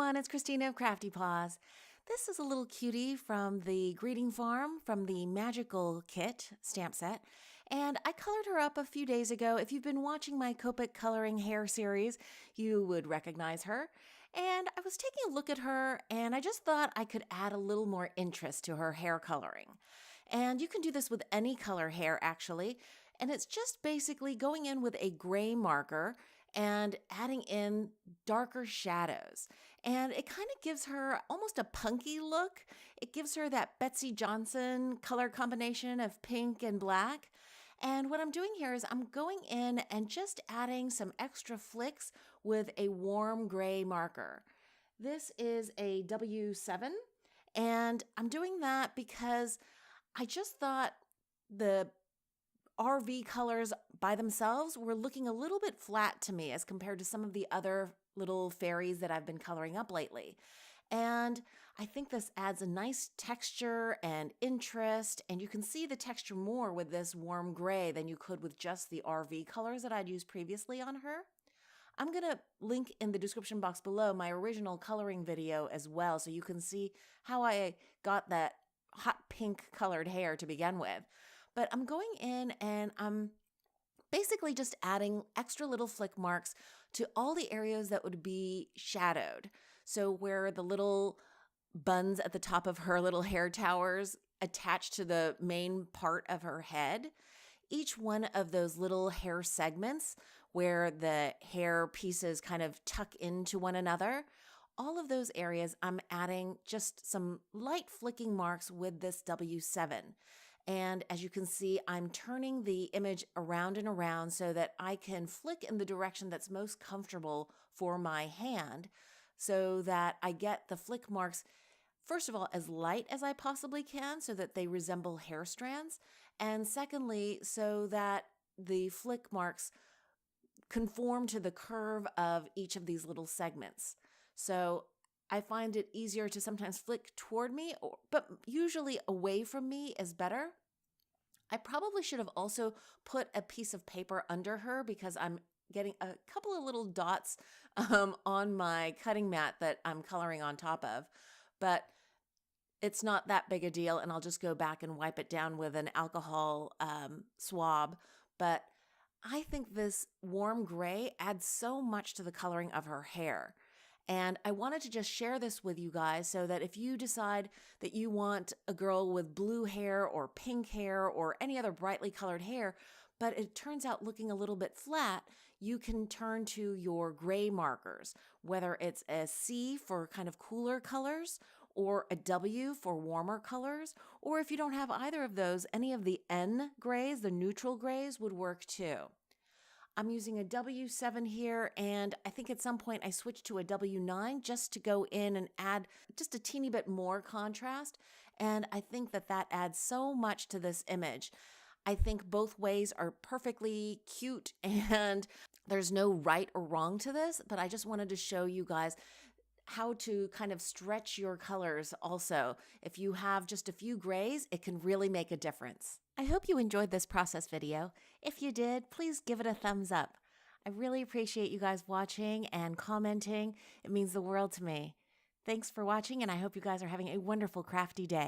everyone, it's Christina of CraftyPaws. This is a little cutie from the greeting farm from the Magical Kit stamp set, and I colored her up a few days ago. If you've been watching my Copic coloring hair series, you would recognize her. And I was taking a look at her, and I just thought I could add a little more interest to her hair coloring. And you can do this with any color hair, actually, and it's just basically going in with a gray marker and adding in darker shadows. And it kind of gives her almost a punky look. It gives her that Betsy Johnson color combination of pink and black. And what I'm doing here is I'm going in and just adding some extra flicks with a warm gray marker. This is a W7, and I'm doing that because I just thought the RV colors by themselves were looking a little bit flat to me as compared to some of the other little fairies that I've been coloring up lately. And I think this adds a nice texture and interest, and you can see the texture more with this warm gray than you could with just the RV colors that I'd used previously on her. I'm going to link in the description box below my original coloring video as well, so you can see how I got that hot pink colored hair to begin with. But I'm going in and I'm basically just adding extra little flick marks to all the areas that would be shadowed. So where the little buns at the top of her little hair towers attach to the main part of her head, each one of those little hair segments where the hair pieces kind of tuck into one another, all of those areas I'm adding just some light flicking marks with this W7. And as you can see, I'm turning the image around and around so that I can flick in the direction that's most comfortable for my hand so that I get the flick marks, first of all, as light as I possibly can so that they resemble hair strands. And secondly, so that the flick marks conform to the curve of each of these little segments. So I find it easier to sometimes flick toward me, but usually away from me is better. I probably should have also put a piece of paper under her because I'm getting a couple of little dots on my cutting mat that I'm coloring on top of, but it's not that big a deal, and I'll just go back and wipe it down with an alcohol swab. But I think this warm gray adds so much to the coloring of her hair. And I wanted to just share this with you guys so that if you decide that you want a girl with blue hair or pink hair or any other brightly colored hair, but it turns out looking a little bit flat, you can turn to your gray markers, whether it's a C for kind of cooler colors or a W for warmer colors, or if you don't have either of those, any of the N grays, the neutral grays, would work too. I'm using a W7 here, and I think at some point I switched to a W9 just to go in and add just a teeny bit more contrast, and I think that that adds so much to this image. I think both ways are perfectly cute, and there's no right or wrong to this, but I just wanted to show you guys how to kind of stretch your colors also. If you have just a few grays, it can really make a difference. I hope you enjoyed this process video. If you did, please give it a thumbs up. I really appreciate you guys watching and commenting. It means the world to me. Thanks for watching, and I hope you guys are having a wonderful crafty day.